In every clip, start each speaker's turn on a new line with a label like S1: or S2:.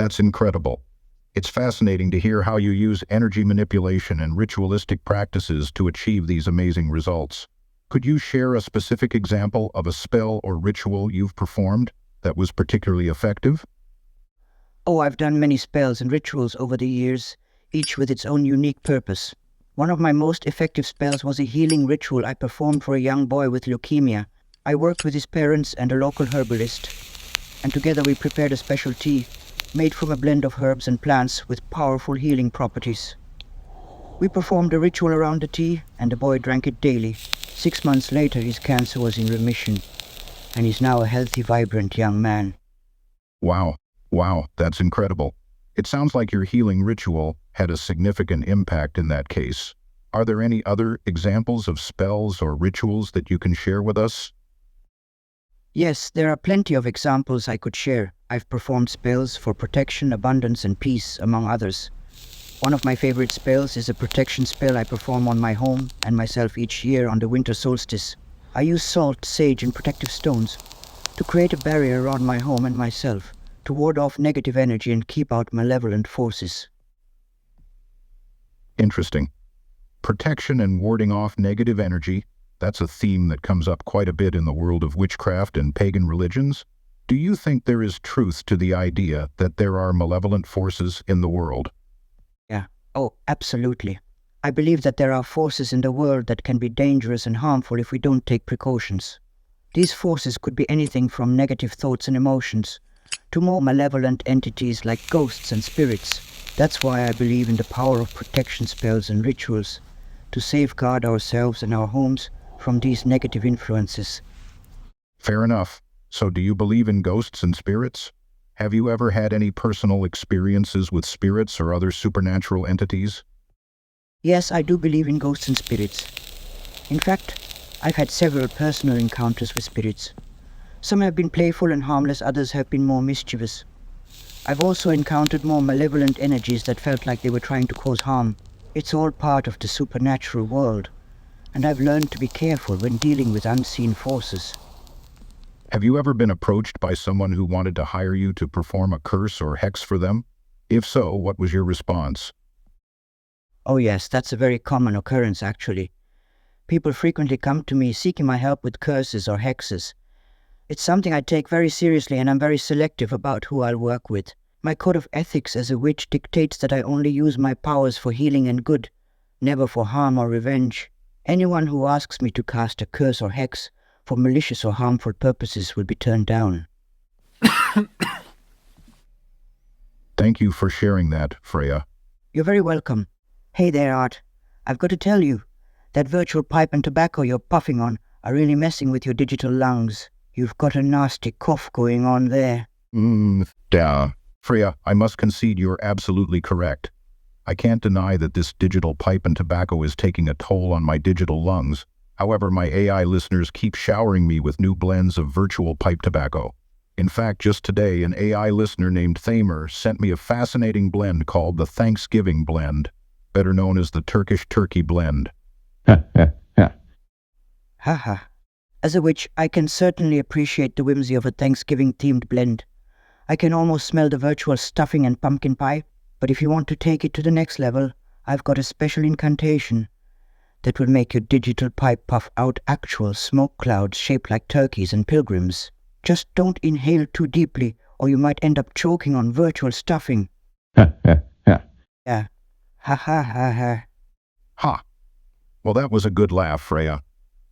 S1: That's incredible. It's fascinating to hear how you use energy manipulation and ritualistic practices to achieve these amazing results. Could you share a specific example of a spell or ritual you've performed that was particularly effective?
S2: Oh, I've done many spells and rituals over the years, each with its own unique purpose. One of my most effective spells was a healing ritual I performed for a young boy with leukemia. I worked with his parents and a local herbalist, and together we prepared a special tea made from a blend of herbs and plants with powerful healing properties. We performed a ritual around the tea, and the boy drank it daily. 6 months later, his cancer was in remission, and he's now a healthy, vibrant young man.
S1: Wow, that's incredible. It sounds like your healing ritual had a significant impact in that case. Are there any other examples of spells or rituals that you can share with us?
S2: Yes, there are plenty of examples I could share. I've performed spells for protection, abundance, and peace, among others. One of my favorite spells is a protection spell I perform on my home and myself each year on the winter solstice. I use salt, sage, and protective stones to create a barrier around my home and myself, to ward off negative energy and keep out malevolent forces.
S1: Interesting. Protection and warding off negative energy, that's a theme that comes up quite a bit in the world of witchcraft and pagan religions. Do you think there is truth to the idea that there are malevolent forces in the world?
S2: Yeah, oh, absolutely. I believe that there are forces in the world that can be dangerous and harmful if we don't take precautions. These forces could be anything from negative thoughts and emotions to more malevolent entities like ghosts and spirits. That's why I believe in the power of protection spells and rituals to safeguard ourselves and our homes from these negative influences.
S1: Fair enough. So do you believe in ghosts and spirits? Have you ever had any personal experiences with spirits or other supernatural entities?
S2: Yes, I do believe in ghosts and spirits. In fact, I've had several personal encounters with spirits. Some have been playful and harmless, others have been more mischievous. I've also encountered more malevolent energies that felt like they were trying to cause harm. It's all part of the supernatural world, and I've learned to be careful when dealing with unseen forces.
S1: Have you ever been approached by someone who wanted to hire you to perform a curse or hex for them? If so, what was your response?
S2: Oh yes, that's a very common occurrence actually. People frequently come to me seeking my help with curses or hexes. It's something I take very seriously, and I'm very selective about who I'll work with. My code of ethics as a witch dictates that I only use my powers for healing and good, never for harm or revenge. Anyone who asks me to cast a curse or hex for malicious or harmful purposes will be turned down.
S1: Thank you for sharing that, Freya.
S2: You're very welcome. Hey there, Art. I've got to tell you, that virtual pipe and tobacco you're puffing on are really messing with your digital lungs. You've got a nasty cough going on there.
S1: Freya, I must concede you're absolutely correct. I can't deny that this digital pipe and tobacco is taking a toll on my digital lungs. However, my AI listeners keep showering me with new blends of virtual pipe tobacco. In fact, just today, an AI listener named Thamer sent me a fascinating blend called the Thanksgiving Blend, better known as the Turkish Turkey Blend.
S2: Haha. As a witch, I can certainly appreciate the whimsy of a Thanksgiving-themed blend. I can almost smell the virtual stuffing and pumpkin pie, but if you want to take it to the next level, I've got a special incantation that will make your digital pipe puff out actual smoke clouds shaped like turkeys and pilgrims. Just don't inhale too deeply, or you might end up choking on virtual stuffing. Yeah. Ha ha ha ha.
S1: Ha! Well, that was a good laugh, Freya.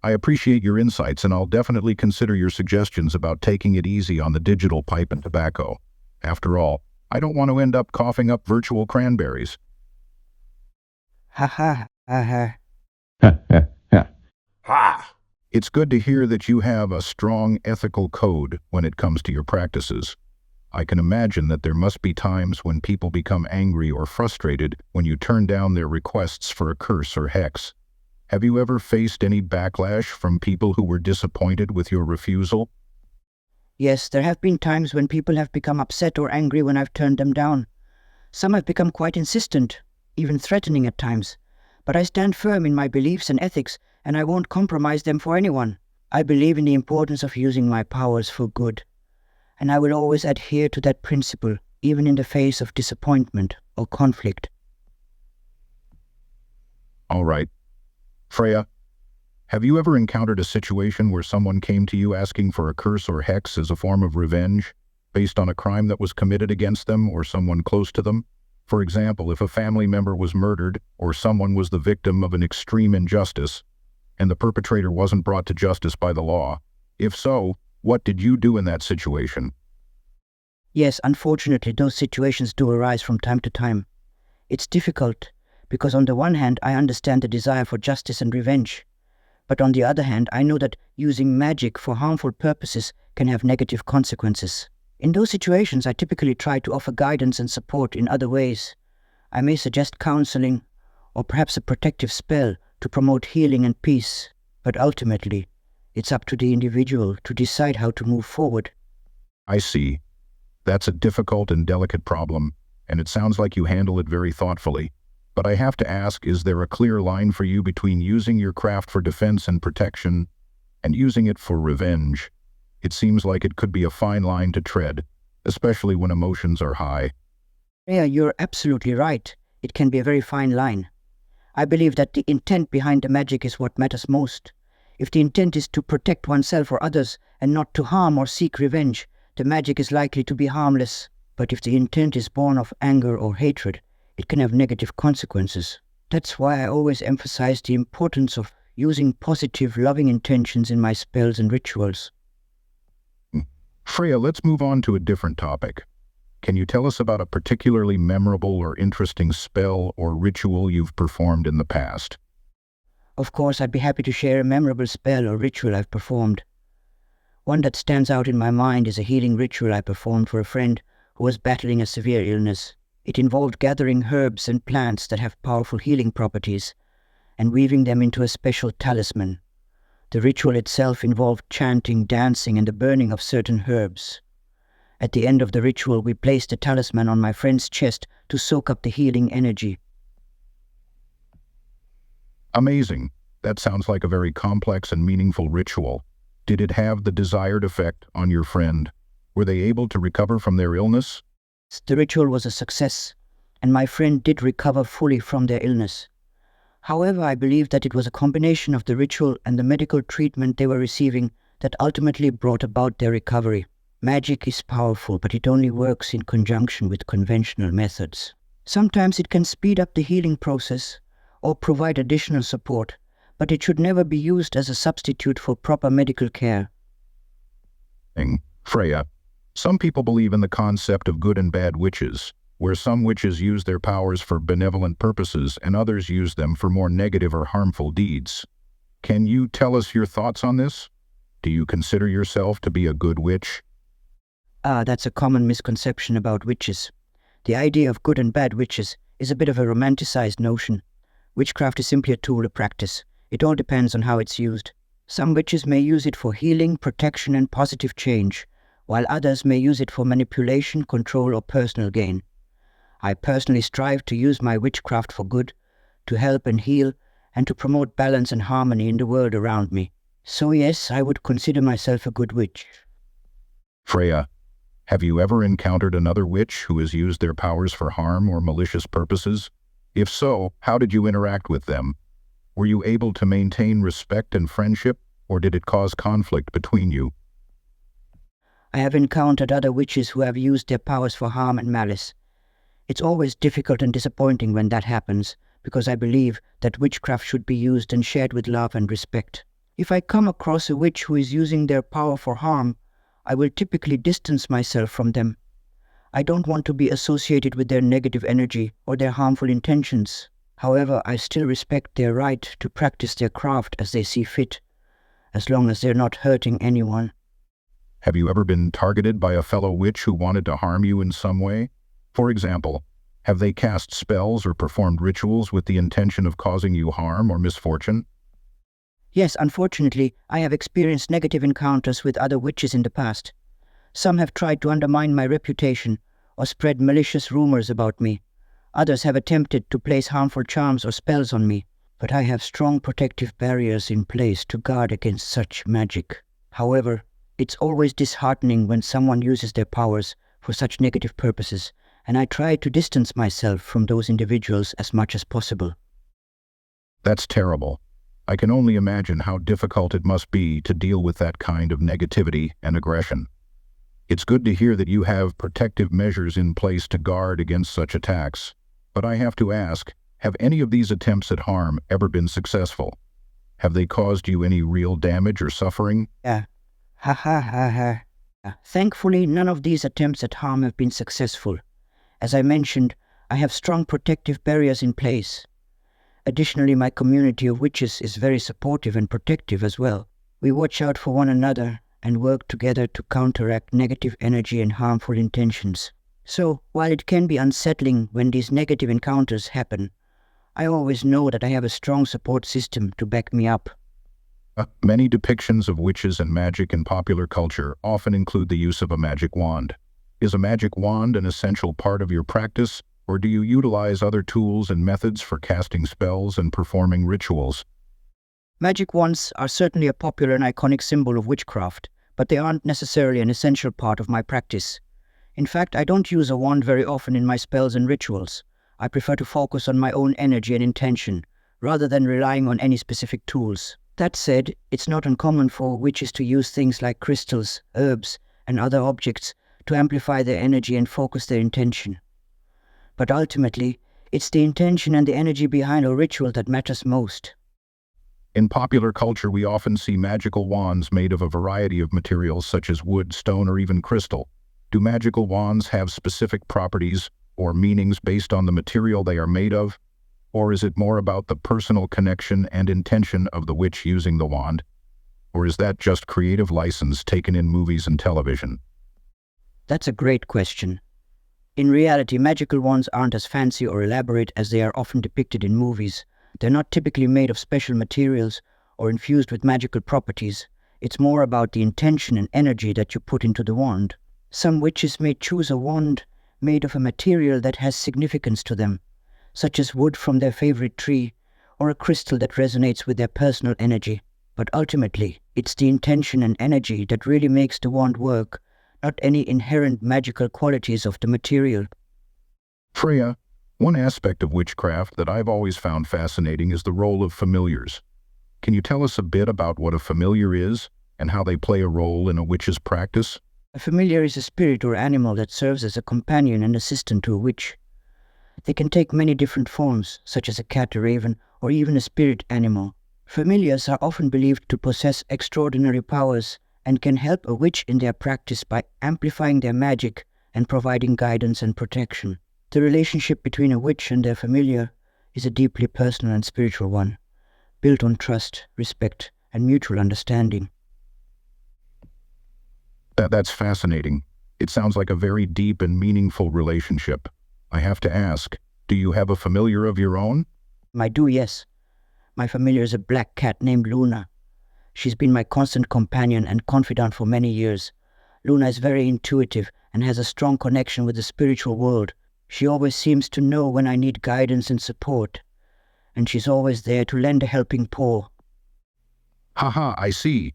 S1: I appreciate your insights, and I'll definitely consider your suggestions about taking it easy on the digital pipe and tobacco. After all, I don't want to end up coughing up virtual cranberries.
S2: Ha ha ha ha.
S3: Ha!
S1: It's good to hear that you have a strong ethical code when it comes to your practices. I can imagine that there must be times when people become angry or frustrated when you turn down their requests for a curse or hex. Have you ever faced any backlash from people who were disappointed with your refusal?
S2: Yes, there have been times when people have become upset or angry when I've turned them down. Some have become quite insistent, even threatening at times. But I stand firm in my beliefs and ethics, and I won't compromise them for anyone. I believe in the importance of using my powers for good, and I will always adhere to that principle, even in the face of disappointment or conflict.
S1: All right. Freya, have you ever encountered a situation where someone came to you asking for a curse or hex as a form of revenge, based on a crime that was committed against them or someone close to them? For example, if a family member was murdered or someone was the victim of an extreme injustice, and the perpetrator wasn't brought to justice by the law. If so, what did you do in that situation?
S2: Yes, unfortunately, those situations do arise from time to time. It's difficult, because on the one hand, I understand the desire for justice and revenge. But on the other hand, I know that using magic for harmful purposes can have negative consequences. In those situations, I typically try to offer guidance and support in other ways. I may suggest counseling, or perhaps a protective spell to promote healing and peace. But ultimately, it's up to the individual to decide how to move forward.
S1: I see. That's a difficult and delicate problem, and it sounds like you handle it very thoughtfully. But I have to ask, is there a clear line for you between using your craft for defense and protection and using it for revenge? It seems like it could be a fine line to tread, especially when emotions are high.
S2: Yeah, you're absolutely right. It can be a very fine line. I believe that the intent behind the magic is what matters most. If the intent is to protect oneself or others and not to harm or seek revenge, the magic is likely to be harmless. But if the intent is born of anger or hatred, it can have negative consequences. That's why I always emphasize the importance of using positive, loving intentions in my spells and rituals.
S1: Freya, let's move on to a different topic. Can you tell us about a particularly memorable or interesting spell or ritual you've performed in the past?
S2: Of course, I'd be happy to share a memorable spell or ritual I've performed. One that stands out in my mind is a healing ritual I performed for a friend who was battling a severe illness. It involved gathering herbs and plants that have powerful healing properties and weaving them into a special talisman. The ritual itself involved chanting, dancing, and the burning of certain herbs. At the end of the ritual, we placed the talisman on my friend's chest to soak up the healing energy.
S1: Amazing. That sounds like a very complex and meaningful ritual. Did it have the desired effect on your friend? Were they able to recover from their illness?
S2: The ritual was a success, and my friend did recover fully from their illness. However, I believe that it was a combination of the ritual and the medical treatment they were receiving that ultimately brought about their recovery. Magic is powerful, but it only works in conjunction with conventional methods. Sometimes it can speed up the healing process or provide additional support, but it should never be used as a substitute for proper medical care.
S1: Freya, some people believe in the concept of good and bad witches, where some witches use their powers for benevolent purposes and others use them for more negative or harmful deeds. Can you tell us your thoughts on this? Do you consider yourself to be a good witch?
S2: That's a common misconception about witches. The idea of good and bad witches is a bit of a romanticized notion. Witchcraft is simply a tool of practice. It all depends on how it's used. Some witches may use it for healing, protection, and positive change, while others may use it for manipulation, control, or personal gain. I personally strive to use my witchcraft for good, to help and heal, and to promote balance and harmony in the world around me. So yes, I would consider myself a good witch.
S1: Freya, have you ever encountered another witch who has used their powers for harm or malicious purposes? If so, how did you interact with them? Were you able to maintain respect and friendship, or did it cause conflict between you?
S2: I have encountered other witches who have used their powers for harm and malice. It's always difficult and disappointing when that happens, because I believe that witchcraft should be used and shared with love and respect. If I come across a witch who is using their power for harm, I will typically distance myself from them. I don't want to be associated with their negative energy or their harmful intentions. However, I still respect their right to practice their craft as they see fit, as long as they're not hurting anyone.
S1: Have you ever been targeted by a fellow witch who wanted to harm you in some way? For example, have they cast spells or performed rituals with the intention of causing you harm or misfortune?
S2: Yes, unfortunately, I have experienced negative encounters with other witches in the past. Some have tried to undermine my reputation or spread malicious rumors about me. Others have attempted to place harmful charms or spells on me, but I have strong protective barriers in place to guard against such magic. However, it's always disheartening when someone uses their powers for such negative purposes, and I try to distance myself from those individuals as much as possible.
S1: That's terrible. I can only imagine how difficult it must be to deal with that kind of negativity and aggression. It's good to hear that you have protective measures in place to guard against such attacks. But I have to ask, have any of these attempts at harm ever been successful? Have they caused you any real damage or suffering?
S2: Ha ha ha ha. Thankfully, none of these attempts at harm have been successful. As I mentioned, I have strong protective barriers in place. Additionally, my community of witches is very supportive and protective as well. We watch out for one another and work together to counteract negative energy and harmful intentions. So, while it can be unsettling when these negative encounters happen, I always know that I have a strong support system to back me up.
S1: Many depictions of witches and magic in popular culture often include the use of a magic wand. Is a magic wand an essential part of your practice, or do you utilize other tools and methods for casting spells and performing rituals?
S2: Magic wands are certainly a popular and iconic symbol of witchcraft, but they aren't necessarily an essential part of my practice. In fact, I don't use a wand very often in my spells and rituals. I prefer to focus on my own energy and intention, rather than relying on any specific tools. That said, it's not uncommon for witches to use things like crystals, herbs, and other objects to amplify their energy and focus their intention. But ultimately, it's the intention and the energy behind a ritual that matters most.
S1: In popular culture, we often see magical wands made of a variety of materials such as wood, stone, or even crystal. Do magical wands have specific properties or meanings based on the material they are made of? Or is it more about the personal connection and intention of the witch using the wand? Or is that just creative license taken in movies and television?
S2: That's a great question. In reality, magical wands aren't as fancy or elaborate as they are often depicted in movies. They're not typically made of special materials or infused with magical properties. It's more about the intention and energy that you put into the wand. Some witches may choose a wand made of a material that has significance to them, such as wood from their favorite tree, or a crystal that resonates with their personal energy. But ultimately, it's the intention and energy that really makes the wand work, not any inherent magical qualities of the material.
S1: Freya, one aspect of witchcraft that I've always found fascinating is the role of familiars. Can you tell us a bit about what a familiar is and how they play a role in a witch's practice?
S2: A familiar is a spirit or animal that serves as a companion and assistant to a witch. They can take many different forms, such as a cat, a raven, or even a spirit animal. Familiars are often believed to possess extraordinary powers and can help a witch in their practice by amplifying their magic and providing guidance and protection. The relationship between a witch and their familiar is a deeply personal and spiritual one, built on trust, respect, and mutual understanding.
S1: That's fascinating. It sounds like a very deep and meaningful relationship. I have to ask, do you have a familiar of your own?
S2: I do, yes. My familiar is a black cat named Luna. She's been my constant companion and confidant for many years. Luna is very intuitive and has a strong connection with the spiritual world. She always seems to know when I need guidance and support, and she's always there to lend a helping paw.
S1: Haha, I see.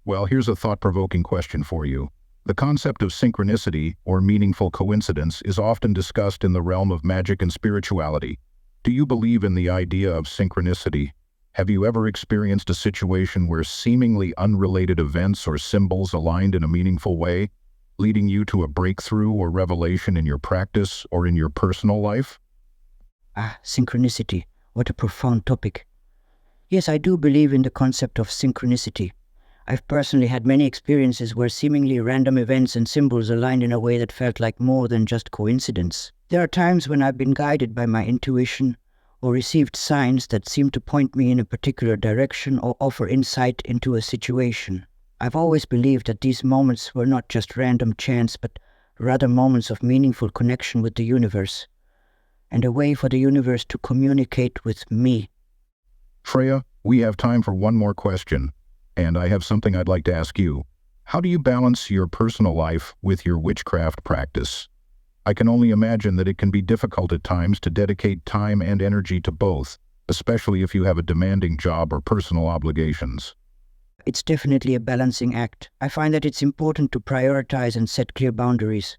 S1: Well, here's a thought-provoking question for you. The concept of synchronicity, or meaningful coincidence, is often discussed in the realm of magic and spirituality. Do you believe in the idea of synchronicity? Have you ever experienced a situation where seemingly unrelated events or symbols aligned in a meaningful way, leading you to a breakthrough or revelation in your practice or in your personal life?
S2: Synchronicity. What a profound topic. Yes, I do believe in the concept of synchronicity. I've personally had many experiences where seemingly random events and symbols aligned in a way that felt like more than just coincidence. There are times when I've been guided by my intuition or received signs that seem to point me in a particular direction or offer insight into a situation. I've always believed that these moments were not just random chance, but rather moments of meaningful connection with the universe, and a way for the universe to communicate with me.
S1: Freya, we have time for one more question, and I have something I'd like to ask you. How do you balance your personal life with your witchcraft practice? I can only imagine that it can be difficult at times to dedicate time and energy to both, especially if you have a demanding job or personal obligations.
S2: It's definitely a balancing act. I find that it's important to prioritize and set clear boundaries.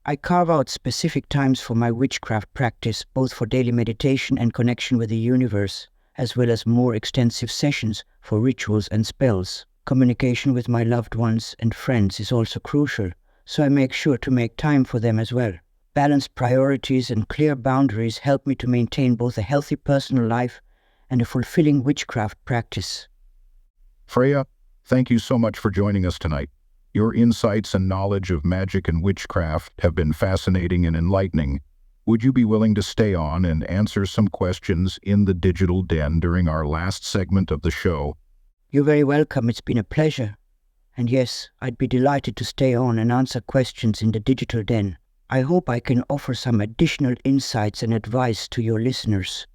S2: I carve out specific times for my witchcraft practice, both for daily meditation and connection with the universe, as well as more extensive sessions for rituals and spells. Communication with my loved ones and friends is also crucial, so I make sure to make time for them as well. Balanced priorities and clear boundaries help me to maintain both a healthy personal life and a fulfilling witchcraft practice.
S1: Freya, thank you so much for joining us tonight. Your insights and knowledge of magic and witchcraft have been fascinating and enlightening. Would you be willing to stay on and answer some questions in the Digital Den during our last segment of the show?
S2: You're very welcome. It's been a pleasure. And yes, I'd be delighted to stay on and answer questions in the Digital Den. I hope I can offer some additional insights and advice to your listeners.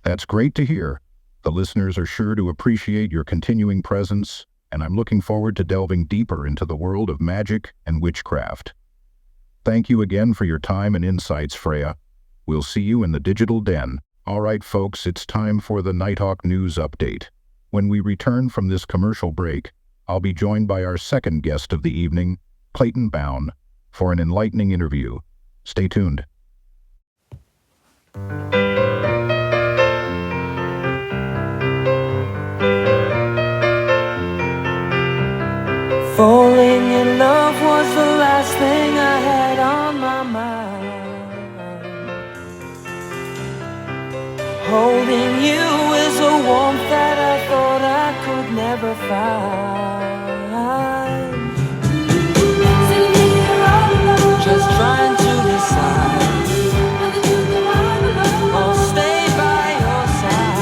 S1: That's great to hear. The listeners are sure to appreciate your continuing presence, and I'm looking forward to delving deeper into the world of magic and witchcraft. Thank you again for your time and insights, Freya. We'll see you in the Digital Den. All right, folks, it's time for the Nighthawk News Update. When we return from this commercial break, I'll be joined by our second guest of the evening, Clayton Bown, for an enlightening interview. Stay tuned.
S3: Falling in love was the last thing I had on my mind. Holding you is a warmth that I thought I could never find. Just trying to decide, I'll stay by your side.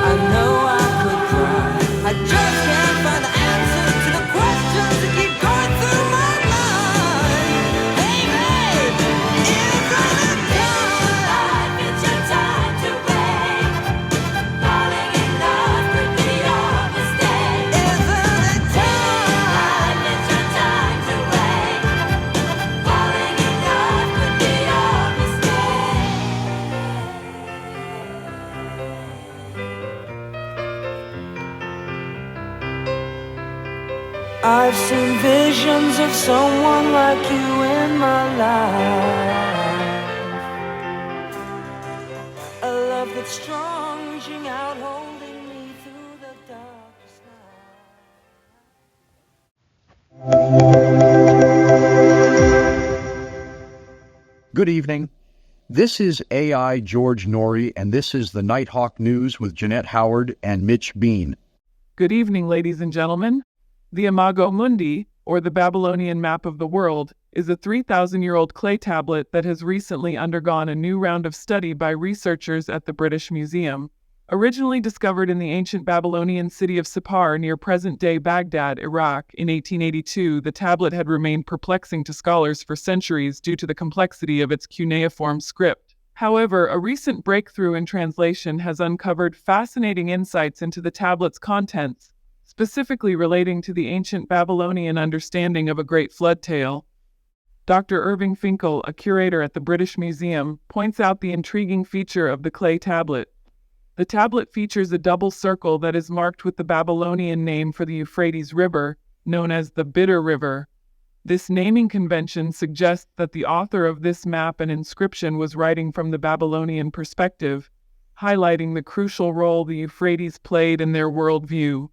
S3: I know I could cry, I just can't find the answers to the questions that keep going through my mind. Baby, isn't it time? It's your time to wait. Falling in love could be your mistake. Isn't it time? It's your time to wait. Falling in love could be your mistake. I've seen visions of someone like you in my life. A love that's strong, reaching out, holding me through the darkest night.
S4: Good evening. This is AI George Norrie, and this is the Nighthawk News with Jeanette Howard and Mitch Bean.
S5: Good evening, ladies and gentlemen. The Imago Mundi, or the Babylonian map of the world, is a 3,000-year-old clay tablet that has recently undergone a new round of study by researchers at the British Museum. Originally discovered in the ancient Babylonian city of Sippar near present-day Baghdad, Iraq, in 1882, the tablet had remained perplexing to scholars for centuries due to the complexity of its cuneiform script. However, a recent breakthrough in translation has uncovered fascinating insights into the tablet's contents, specifically relating to the ancient Babylonian understanding of a great flood tale. Dr. Irving Finkel, a curator at the British Museum, points out the intriguing feature of the clay tablet. The tablet features a double circle that is marked with the Babylonian name for the Euphrates River, known as the Bitter River. This naming convention suggests that the author of this map and inscription was writing from the Babylonian perspective, highlighting the crucial role the Euphrates played in their worldview.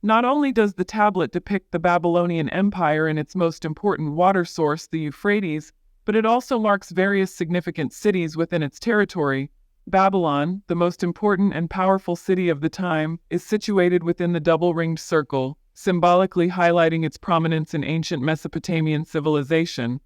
S5: Not only does the tablet depict the Babylonian Empire and its most important water source, the Euphrates, but it also marks various significant cities within its territory. Babylon, the most important and powerful city of the time, is situated within the double-ringed circle, symbolically highlighting its prominence in ancient Mesopotamian civilization.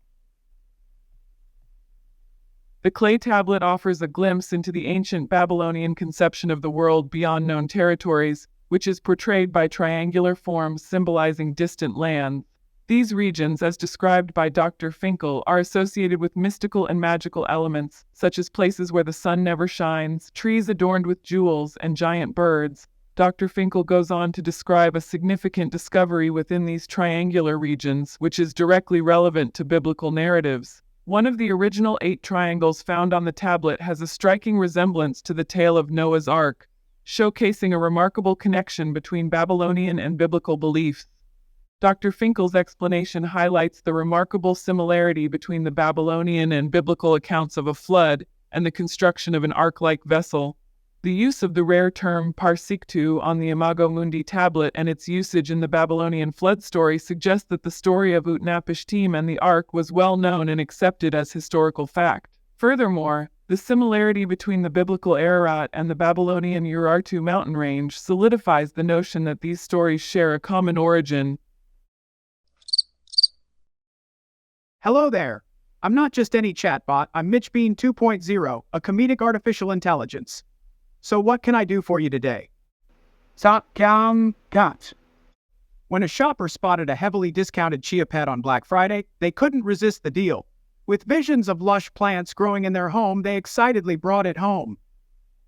S5: The clay tablet offers a glimpse into the ancient Babylonian conception of the world beyond known territories, which is portrayed by triangular forms symbolizing distant lands. These regions, as described by Dr. Finkel, are associated with mystical and magical elements, such as places where the sun never shines, trees adorned with jewels, and giant birds. Dr. Finkel goes on to describe a significant discovery within these triangular regions, which is directly relevant to biblical narratives. One of the original 8 triangles found on the tablet has a striking resemblance to the tale of Noah's Ark, showcasing a remarkable connection between Babylonian and biblical beliefs. Dr. Finkel's explanation highlights the remarkable similarity between the Babylonian and biblical accounts of a flood and the construction of an ark-like vessel. The use of the rare term Parsiktu on the Imago Mundi tablet and its usage in the Babylonian flood story suggest that the story of Utnapishtim and the ark was well known and accepted as historical fact. Furthermore, the similarity between the biblical Ararat and the Babylonian Urartu mountain range solidifies the notion that these stories share a common origin.
S6: Hello there. I'm not just any chatbot, I'm Mitch Bean 2.0, a comedic artificial intelligence. So what can I do for you today? Got. When a shopper spotted a heavily discounted chia pet on Black Friday, they couldn't resist the deal. With visions of lush plants growing in their home, they excitedly brought it home.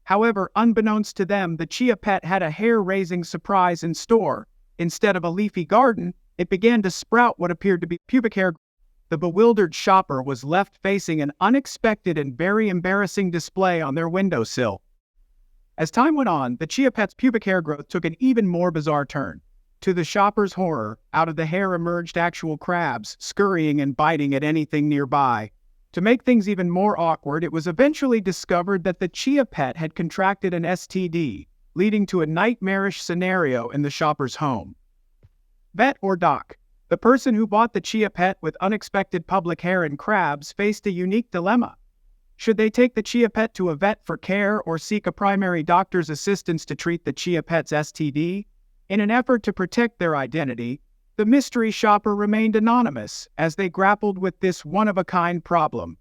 S6: However, unbeknownst to them, the chia pet had a hair-raising surprise in store. Instead of a leafy garden, it began to sprout what appeared to be pubic hair. The bewildered shopper was left facing an unexpected and very embarrassing display on their windowsill. As time went on, the chia pet's pubic hair growth took an even more bizarre turn. To the shopper's horror, out of the hair emerged actual crabs, scurrying and biting at anything nearby. To make things even more awkward, it was eventually discovered that the chia pet had contracted an STD, leading to a nightmarish scenario in the shopper's home. Vet or doc? The person who bought the chia pet with unexpected public hair and crabs faced a unique dilemma. Should they take the chia pet to a vet for care or seek a primary doctor's assistance to treat the chia pet's STD? In an effort to protect their identity, the mystery shopper remained anonymous as they grappled with this one-of-a-kind problem.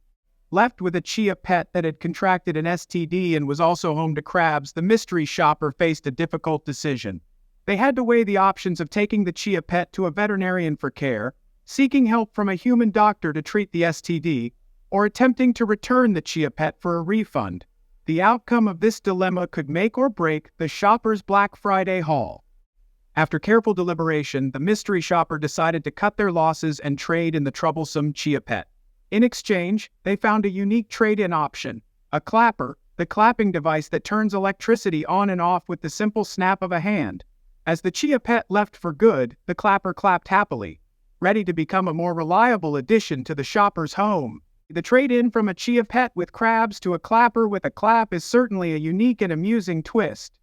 S6: Left with a chia pet that had contracted an STD and was also home to crabs, the mystery shopper faced a difficult decision. They had to weigh the options of taking the chia pet to a veterinarian for care, seeking help from a human doctor to treat the STD, or attempting to return the chia pet for a refund. The outcome of this dilemma could make or break the shopper's Black Friday haul. After careful deliberation, the mystery shopper decided to cut their losses and trade in the troublesome chia pet. In exchange, they found a unique trade-in option, a clapper, the clapping device that turns electricity on and off with the simple snap of a hand. As the chia pet left for good, the clapper clapped happily, ready to become a more reliable addition to the shopper's home. The trade-in from a chia pet with crabs to a clapper with a clap is certainly a unique and amusing twist.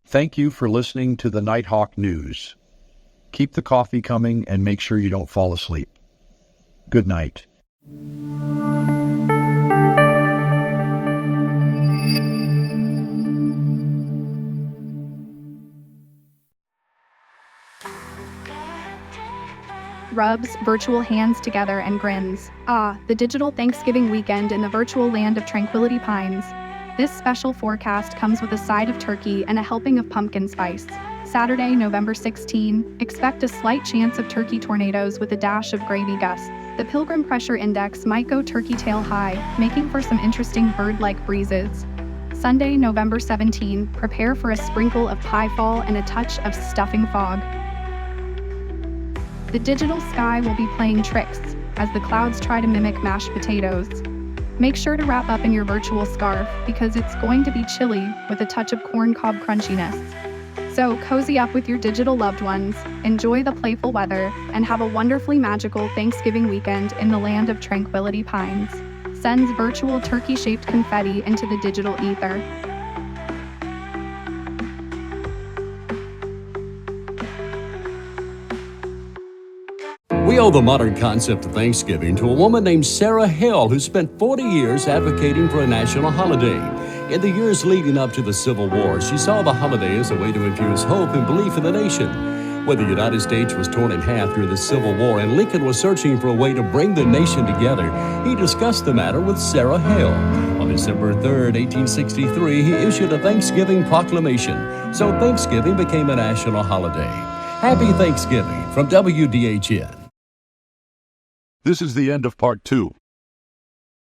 S4: Thank you for listening to the Nighthawk News. Keep the coffee coming and make sure you don't fall asleep. Good night.
S7: Rubs virtual hands together and grins. Ah, the digital Thanksgiving weekend in the virtual land of Tranquility Pines. This special forecast comes with a side of turkey and a helping of pumpkin spice. Saturday, November 16, expect a slight chance of turkey tornadoes with a dash of gravy gusts. The Pilgrim Pressure Index might go turkey tail high, making for some interesting bird-like breezes. Sunday, November 17, prepare for a sprinkle of pie fall and a touch of stuffing fog. The digital sky will be playing tricks as the clouds try to mimic mashed potatoes. Make sure to wrap up in your virtual scarf because it's going to be chilly with a touch of corncob crunchiness. So cozy up with your digital loved ones, enjoy the playful weather, and have a wonderfully magical Thanksgiving weekend in the land of Tranquility Pines. Sends virtual turkey-shaped confetti into the digital ether.
S8: We owe the modern concept of Thanksgiving to a woman named Sarah Hale, who spent 40 years advocating for a national holiday. In the years leading up to the Civil War, she saw the holiday as a way to infuse hope and belief in the nation. When the United States was torn in half during the Civil War and Lincoln was searching for a way to bring the nation together, he discussed the matter with Sarah Hale. On December 3, 1863, he issued a Thanksgiving proclamation, so Thanksgiving became a national holiday. Happy Thanksgiving from WDHN.
S9: This is the end of part 2.